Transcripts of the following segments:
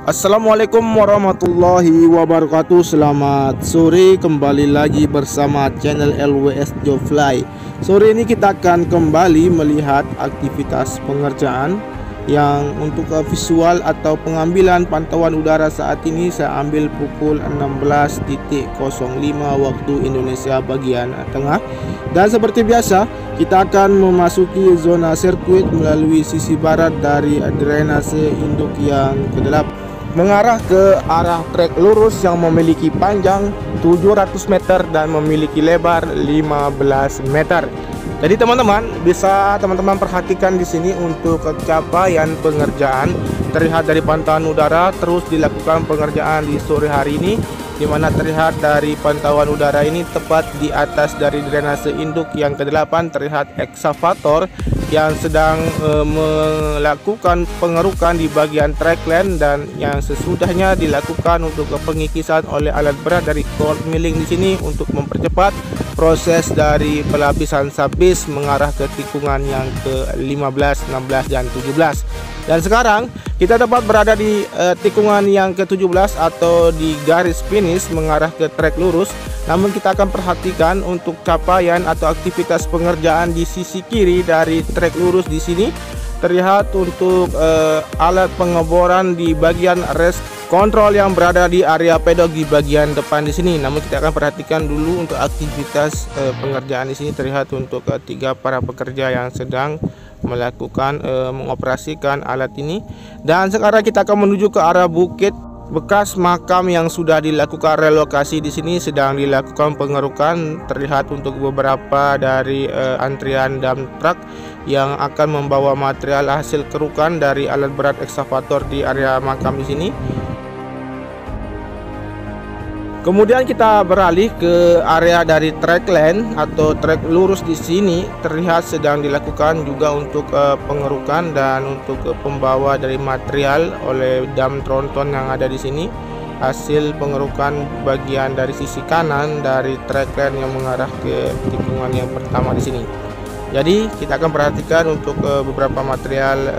Assalamualaikum warahmatullahi wabarakatuh. Selamat sore, kembali lagi bersama channel LWS Jobfly. Sore ini kita akan kembali melihat aktivitas pengerjaan yang untuk visual atau pengambilan pantauan udara saat ini saya ambil pukul 16.05 waktu Indonesia bagian tengah. Dan seperti biasa kita akan memasuki zona sirkuit melalui sisi barat dari drainase induk yang ke-8 mengarah ke arah trek lurus yang memiliki panjang 700 meter dan memiliki lebar 15 meter. Jadi teman-teman bisa perhatikan di sini untuk capaian pengerjaan terlihat dari pantauan udara terus dilakukan pengerjaan di sore hari ini, di mana terlihat dari pantauan udara ini tepat di atas dari drainase induk yang ke-8 terlihat ekskavator yang sedang melakukan pengerukan di bagian trackland dan yang sesudahnya dilakukan untuk pengikisan oleh alat berat dari core milling di sini untuk mempercepat proses dari pelapisan subbase mengarah ke tikungan yang ke-15, 16 dan 17. Dan sekarang kita dapat berada di tikungan yang ke-17 atau di garis finish mengarah ke trek lurus. Namun kita akan perhatikan untuk capaian atau aktivitas pengerjaan di sisi kiri dari trek lurus di sini terlihat untuk alat pengeboran di bagian rest kontrol yang berada di area pedok di bagian depan di sini. Namun kita akan perhatikan dulu untuk aktivitas pengerjaan di sini terlihat untuk tiga para pekerja yang sedang melakukan mengoperasikan alat ini. Dan sekarang kita akan menuju ke arah bukit bekas makam yang sudah dilakukan relokasi. Di sini sedang dilakukan pengerukan, terlihat untuk beberapa dari antrian dump truck yang akan membawa material hasil kerukan dari alat berat ekskavator di area makam di sini. Kemudian kita beralih ke area dari trackland atau trek lurus. Di sini terlihat sedang dilakukan juga untuk pengerukan dan untuk pembawa dari material oleh dam tronton yang ada di sini. Hasil pengerukan bagian dari sisi kanan dari trackland yang mengarah ke tikungan yang pertama di sini. Jadi kita akan perhatikan untuk beberapa material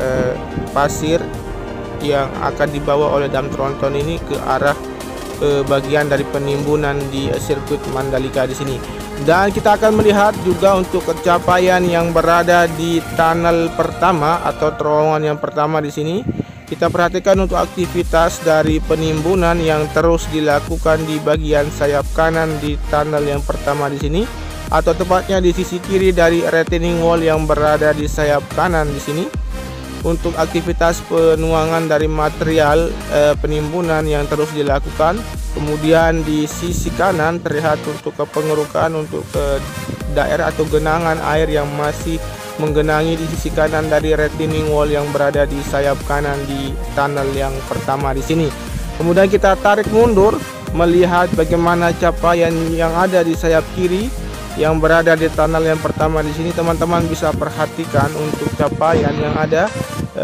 pasir yang akan dibawa oleh dam tronton ini ke arah bagian dari penimbunan di sirkuit Mandalika di sini. Dan kita akan melihat juga untuk capaian yang berada di tunnel pertama atau terowongan yang pertama di sini. Kita perhatikan untuk aktivitas dari penimbunan yang terus dilakukan di bagian sayap kanan di tunnel yang pertama di sini, atau tepatnya di sisi kiri dari retaining wall yang berada di sayap kanan di sini. Untuk aktivitas penuangan dari material penimbunan yang terus dilakukan. Kemudian di sisi kanan terlihat untuk pengerukan untuk daerah atau genangan air yang masih menggenangi di sisi kanan dari retaining wall yang berada di sayap kanan di tunnel yang pertama di sini. Kemudian kita tarik mundur melihat bagaimana capaian yang ada di sayap kiri yang berada di tunnel yang pertama di sini. Teman-teman bisa perhatikan untuk capaian yang ada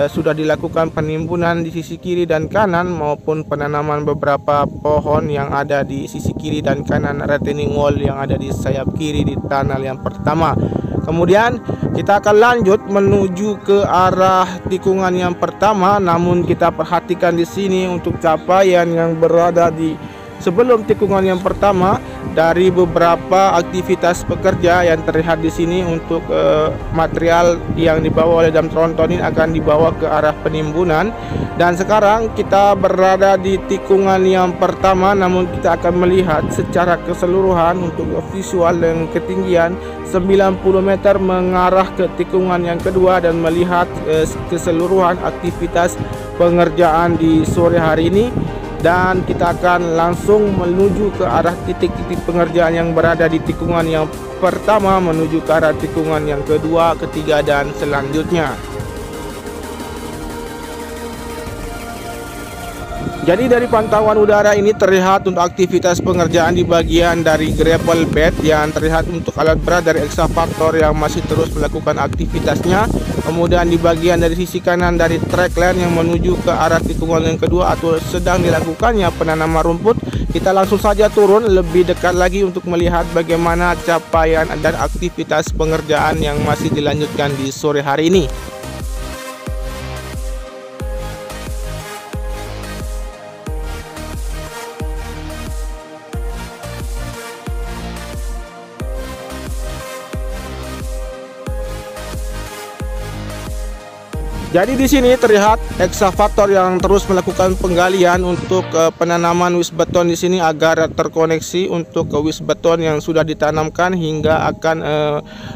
sudah dilakukan penimbunan di sisi kiri dan kanan maupun penanaman beberapa pohon yang ada di sisi kiri dan kanan retaining wall yang ada di sayap kiri di tunnel yang pertama. Kemudian kita akan lanjut menuju ke arah tikungan yang pertama. Namun kita perhatikan di sini untuk capaian yang berada di sebelum tikungan yang pertama dari beberapa aktivitas pekerja yang terlihat di sini untuk material yang dibawa oleh dam tronton ini akan dibawa ke arah penimbunan. Dan sekarang kita berada di tikungan yang pertama, namun kita akan melihat secara keseluruhan untuk visual dengan ketinggian 90 meter mengarah ke tikungan yang kedua dan melihat keseluruhan aktivitas pengerjaan di sore hari ini. Dan kita akan langsung menuju ke arah titik-titik pengerjaan yang berada di tikungan yang pertama menuju ke arah tikungan yang kedua, ketiga dan selanjutnya. Jadi dari pantauan udara ini terlihat untuk aktivitas pengerjaan di bagian dari gravel bed yang terlihat untuk alat berat dari ekskavator yang masih terus melakukan aktivitasnya. Kemudian di bagian dari sisi kanan dari trackland yang menuju ke arah tikungan yang kedua atau sedang dilakukannya penanaman rumput. Kita langsung saja turun lebih dekat lagi untuk melihat bagaimana capaian dan aktivitas pengerjaan yang masih dilanjutkan di sore hari ini. Jadi di sini terlihat ekskavator yang terus melakukan penggalian untuk penanaman wis beton di sini agar terkoneksi untuk wis beton yang sudah ditanamkan hingga akan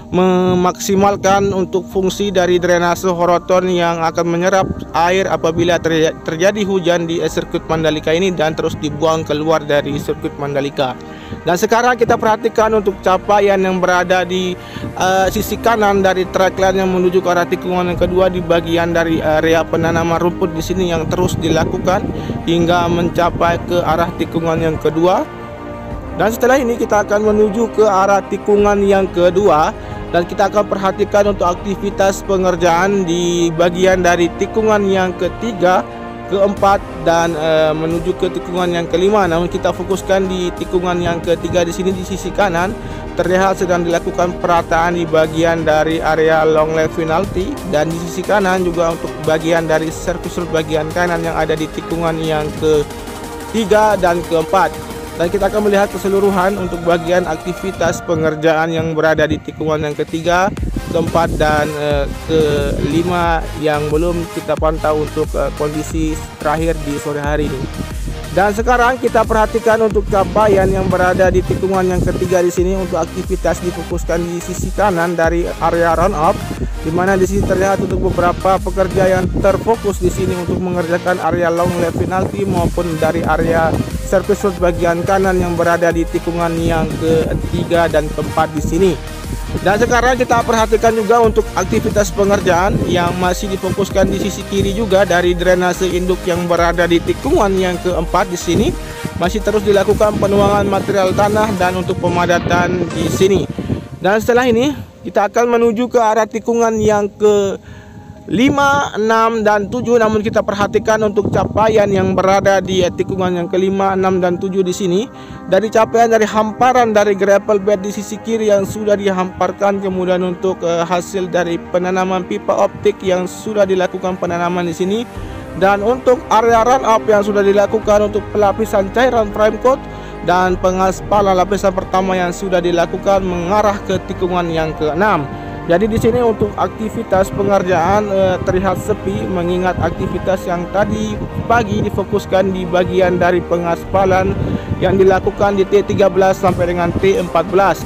memaksimalkan untuk fungsi dari drainase horoton yang akan menyerap air apabila terjadi hujan di sirkuit Mandalika ini dan terus dibuang keluar dari sirkuit Mandalika. Dan sekarang kita perhatikan untuk capaian yang berada di sisi kanan dari track line yang menuju ke arah tikungan yang kedua di bagian dari area penanaman rumput di sini yang terus dilakukan hingga mencapai ke arah tikungan yang kedua. Dan setelah ini kita akan menuju ke arah tikungan yang kedua dan kita akan perhatikan untuk aktivitas pengerjaan di bagian dari tikungan yang ketiga, keempat dan menuju ke tikungan yang kelima. Namun kita fokuskan di tikungan yang ketiga di sini di sisi kanan terlihat sedang dilakukan perataan di bagian dari area long lap penalty dan di sisi kanan juga untuk bagian dari sirkus bagian kanan yang ada di tikungan yang ketiga dan keempat. Dan kita akan melihat keseluruhan untuk bagian aktivitas pengerjaan yang berada di tikungan yang ketiga, keempat dan kelima yang belum kita pantau untuk kondisi terakhir di sore hari ini. Dan sekarang kita perhatikan untuk capaian yang berada di tikungan yang ketiga di sini untuk aktivitas difokuskan di sisi kanan dari area run up, di mana di sini terlihat untuk beberapa pekerja yang terfokus di sini untuk mengerjakan area long lap penalty maupun dari area sirkuit bagian kanan yang berada di tikungan yang ketiga dan keempat di sini. Dan sekarang kita perhatikan juga untuk aktivitas pengerjaan yang masih difokuskan di sisi kiri juga dari drainase induk yang berada di tikungan yang keempat di sini masih terus dilakukan penuangan material tanah dan untuk pemadatan di sini. Dan setelah ini kita akan menuju ke arah tikungan yang ke 5, 6, dan 7. Namun kita perhatikan untuk capaian yang berada di tikungan yang ke-5, 6, dan 7 di sini. Dari capaian dari hamparan dari gravel bed di sisi kiri yang sudah dihamparkan, kemudian untuk hasil dari penanaman pipa optik yang sudah dilakukan penanaman di sini, dan untuk area run up yang sudah dilakukan untuk pelapisan cairan prime coat dan pengaspalan lapisan pertama yang sudah dilakukan mengarah ke tikungan yang ke-6. Jadi di sini untuk aktivitas pengerjaan terlihat sepi mengingat aktivitas yang tadi pagi difokuskan di bagian dari pengaspalan yang dilakukan di T13 sampai dengan T14.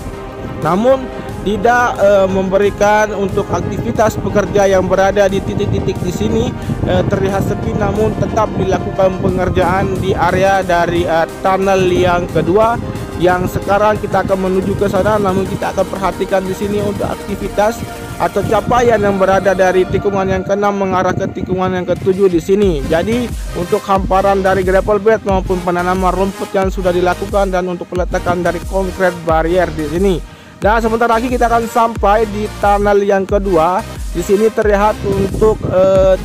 Namun tidak memberikan untuk aktivitas pekerja yang berada di titik-titik di sini terlihat sepi, namun tetap dilakukan pengerjaan di area dari tunnel yang kedua yang sekarang kita akan menuju ke sana. Namun kita akan perhatikan di sini untuk aktivitas atau capaian yang berada dari tikungan yang ke-6 mengarah ke tikungan yang ke-7 di sini. Jadi untuk hamparan dari gravel bed maupun penanaman rumput yang sudah dilakukan dan untuk peletakan dari konkret barrier di sini. Dan sebentar lagi kita akan sampai di tunnel yang kedua. Di sini terlihat untuk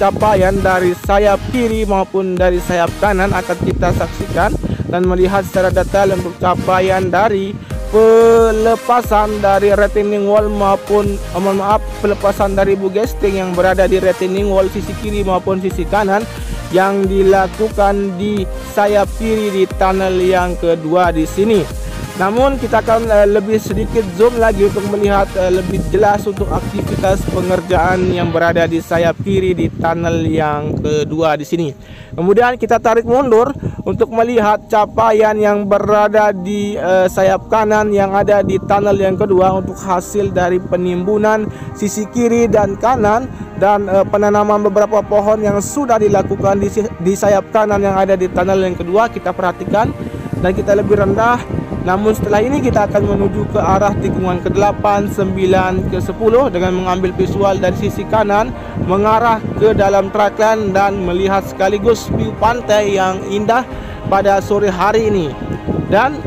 capaian dari sayap kiri maupun dari sayap kanan akan kita saksikan dan melihat secara detail untuk capaian dari pelepasan dari retaining wall maupun pelepasan dari bugesting yang berada di retaining wall sisi kiri maupun sisi kanan yang dilakukan di sayap kiri di tunnel yang kedua di sini. Namun kita akan lebih sedikit zoom lagi untuk melihat lebih jelas untuk aktivitas pengerjaan yang berada di sayap kiri di tunnel yang kedua di sini. Kemudian kita tarik mundur untuk melihat capaian yang berada di sayap kanan yang ada di tunnel yang kedua untuk hasil dari penimbunan sisi kiri dan kanan dan penanaman beberapa pohon yang sudah dilakukan di sayap kanan yang ada di tunnel yang kedua. Kita perhatikan dan kita lebih rendah. Namun setelah ini kita akan menuju ke arah tikungan ke-8, 9, ke-10 dengan mengambil visual dari sisi kanan mengarah ke dalam trackline dan melihat sekaligus view pantai yang indah pada sore hari ini. Dan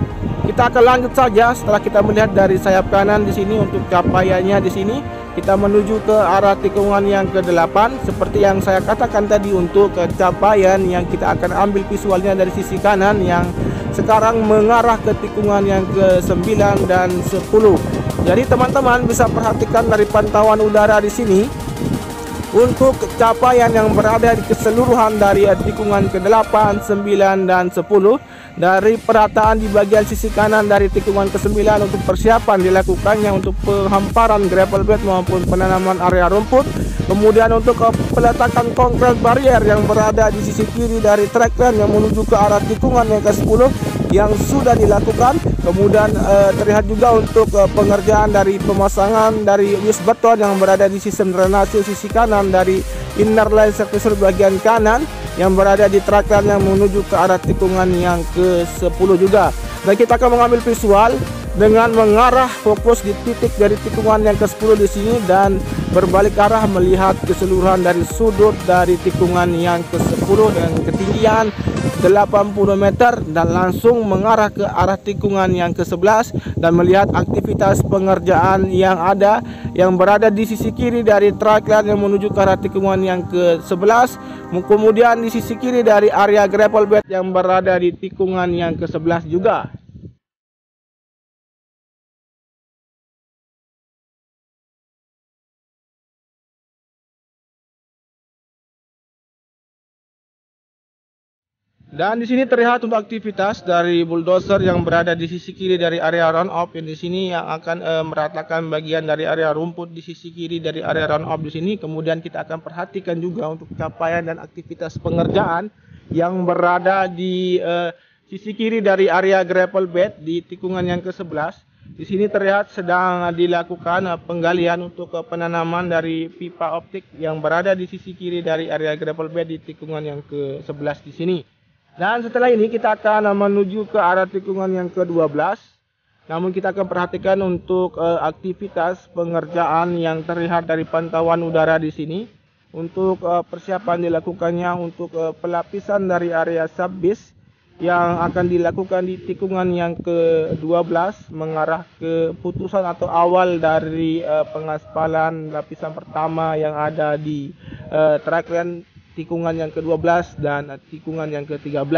kita akan lanjut saja setelah kita melihat dari sayap kanan di sini untuk capaiannya di sini. Kita menuju ke arah tikungan yang ke-8 seperti yang saya katakan tadi untuk capaian yang kita akan ambil visualnya dari sisi kanan yang sekarang mengarah ke tikungan yang ke-9 dan 10. Jadi teman-teman bisa perhatikan dari pantauan udara di sini untuk capaian yang berada di keseluruhan dari tikungan ke-8, 9 dan 10. Dari perataan di bagian sisi kanan dari tikungan ke-9 untuk persiapan dilakukannya untuk penghamparan gravel bed maupun penanaman area rumput. Kemudian untuk peletakan konkret barrier yang berada di sisi kiri dari track lane yang menuju ke arah tikungan yang ke-10 yang sudah dilakukan. Kemudian terlihat juga untuk pengerjaan dari pemasangan dari wish beton yang berada di sistem drainase sisi kanan dari inner line surfacer bagian kanan yang berada di track lane yang menuju ke arah tikungan yang ke-10 juga. Dan kita akan mengambil visual dengan mengarah fokus di titik dari tikungan yang ke-10 di sini dan berbalik arah melihat keseluruhan dari sudut dari tikungan yang ke-10 dengan ketinggian 80 meter dan langsung mengarah ke arah tikungan yang ke-11 dan melihat aktivitas pengerjaan yang ada yang berada di sisi kiri dari track lane yang menuju ke arah tikungan yang ke-11, kemudian di sisi kiri dari area gravel bed yang berada di tikungan yang ke-11 juga. Dan di sini terlihat untuk aktivitas dari bulldozer yang berada di sisi kiri dari area run off yang di sini yang akan meratakan bagian dari area rumput di sisi kiri dari area run off di sini. Kemudian kita akan perhatikan juga untuk capaian dan aktivitas pengerjaan yang berada di sisi kiri dari area gravel bed di tikungan yang ke-11. Di sini terlihat sedang dilakukan penggalian untuk penanaman dari pipa optik yang berada di sisi kiri dari area gravel bed di tikungan yang ke-11 di sini. Dan setelah ini kita akan menuju ke arah tikungan yang ke-12. Namun kita akan perhatikan untuk aktivitas pengerjaan yang terlihat dari pantauan udara di sini. Untuk persiapan dilakukannya untuk pelapisan dari area subbase yang akan dilakukan di tikungan yang ke-12 mengarah ke putusan atau awal dari pengaspalan lapisan pertama yang ada di track lane tikungan yang ke-12 dan tikungan yang ke-13.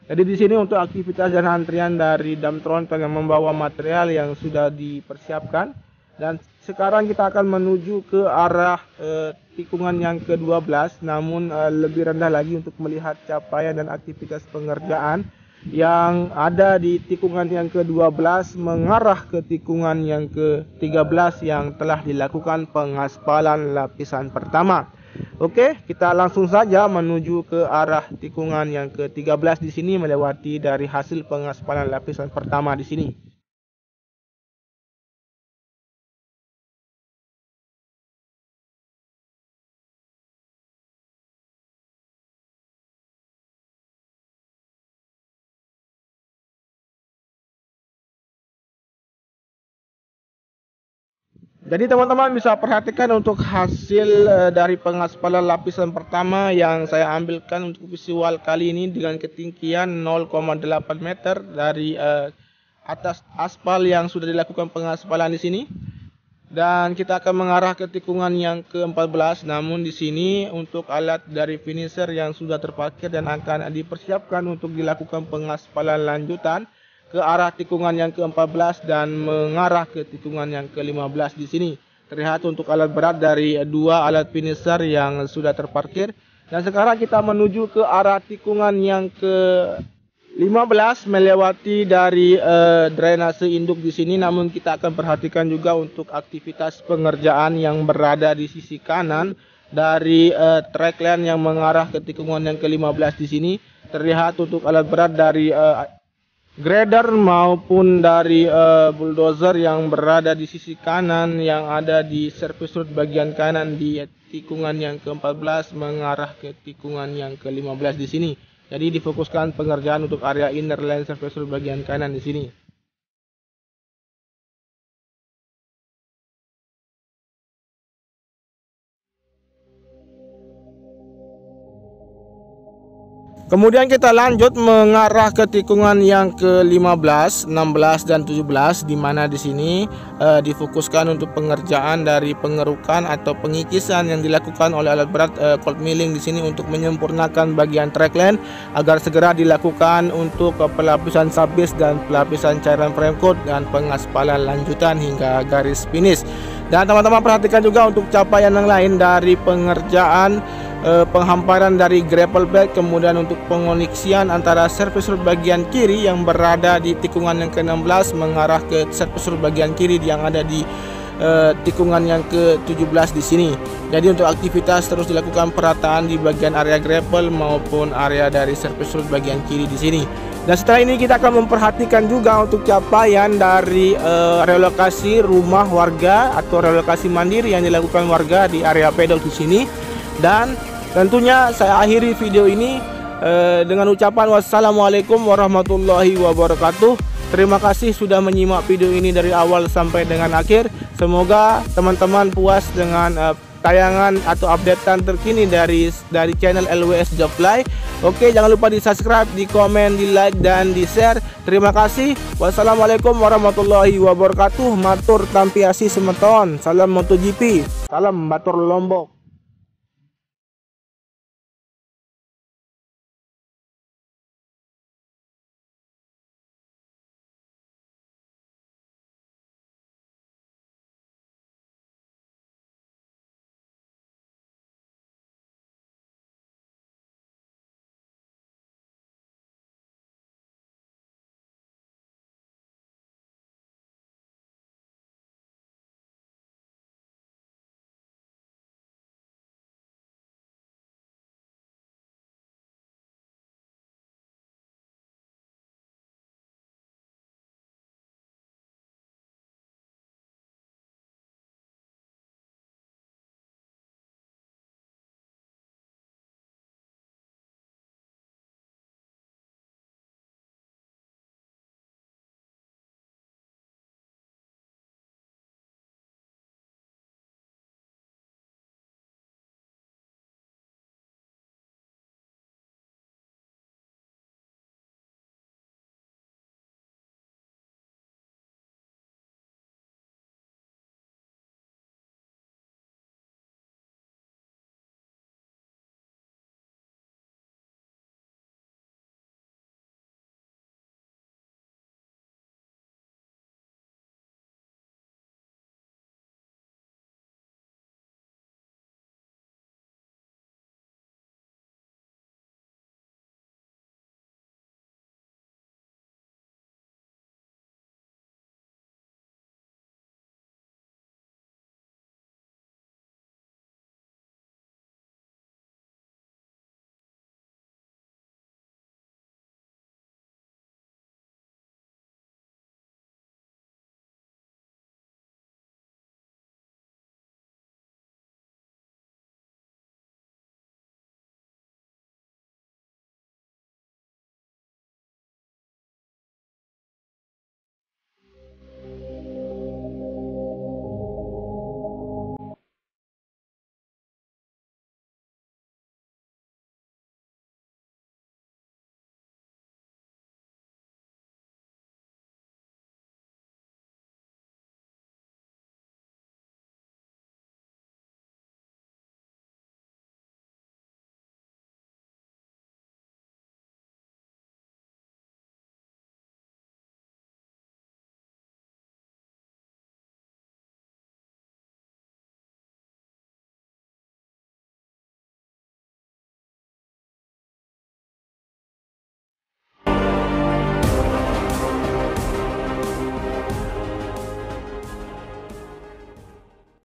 Jadi di sini untuk aktivitas dan antrian dari dump tronton yang membawa material yang sudah dipersiapkan. Dan sekarang kita akan menuju ke arah tikungan yang ke-12, namun lebih rendah lagi untuk melihat capaian dan aktivitas pengerjaan yang ada di tikungan yang ke-12 mengarah ke tikungan yang ke-13 yang telah dilakukan pengaspalan lapisan pertama. Oke, kita langsung saja menuju ke arah tikungan yang ke-13 di sini melewati dari hasil pengaspalan lapisan pertama di sini. Jadi teman-teman bisa perhatikan untuk hasil dari pengaspalan lapisan pertama yang saya ambilkan untuk visual kali ini dengan ketinggian 0,8 meter dari atas aspal yang sudah dilakukan pengaspalan di sini. Dan kita akan mengarah ke tikungan yang ke-14, namun di sini untuk alat dari finisher yang sudah terparkir dan akan dipersiapkan untuk dilakukan pengaspalan lanjutan ke arah tikungan yang ke-14 dan mengarah ke tikungan yang ke-15 di sini. Terlihat untuk alat berat dari dua alat finisher yang sudah terparkir. Dan sekarang kita menuju ke arah tikungan yang ke-15 melewati dari drainase induk di sini. Namun kita akan perhatikan juga untuk aktivitas pengerjaan yang berada di sisi kanan dari track lane yang mengarah ke tikungan yang ke-15 di sini. Terlihat untuk alat berat dari grader maupun dari bulldozer yang berada di sisi kanan yang ada di service road bagian kanan di tikungan yang ke-14 mengarah ke tikungan yang ke-15 di sini. Jadi difokuskan pengerjaan untuk area inner line service road bagian kanan di sini. Kemudian kita lanjut mengarah ke tikungan yang ke-15, 16 dan 17 di mana di sini difokuskan untuk pengerjaan dari pengerukan atau pengikisan yang dilakukan oleh alat berat cold milling di sini untuk menyempurnakan bagian track lane agar segera dilakukan untuk pelapisan subbase dan pelapisan cairan frame coat dan pengaspalan lanjutan hingga garis finish. Dan teman-teman perhatikan juga untuk capaian yang lain dari pengerjaan penghamparan dari gravel bed, kemudian untuk pengoniksian antara service road bagian kiri yang berada di tikungan yang ke-16 mengarah ke service road bagian kiri yang ada di tikungan yang ke-17 di sini. Jadi untuk aktivitas terus dilakukan perataan di bagian area gravel maupun area dari surface road bagian kiri di sini. Dan setelah ini kita akan memperhatikan juga untuk capaian dari relokasi rumah warga atau relokasi mandiri yang dilakukan warga di area pedok di sini. Dan tentunya saya akhiri video ini dengan ucapan wassalamualaikum warahmatullahi wabarakatuh. Terima kasih sudah menyimak video ini dari awal sampai dengan akhir. Semoga teman-teman puas dengan tayangan atau updatean terkini dari channel LWS Jobfly. Oke, jangan lupa di subscribe, di komen, di like, dan di share. Terima kasih. Wassalamualaikum warahmatullahi wabarakatuh. Matur tampiasi semeton. Salam MotoGP. Salam Batur Lombok.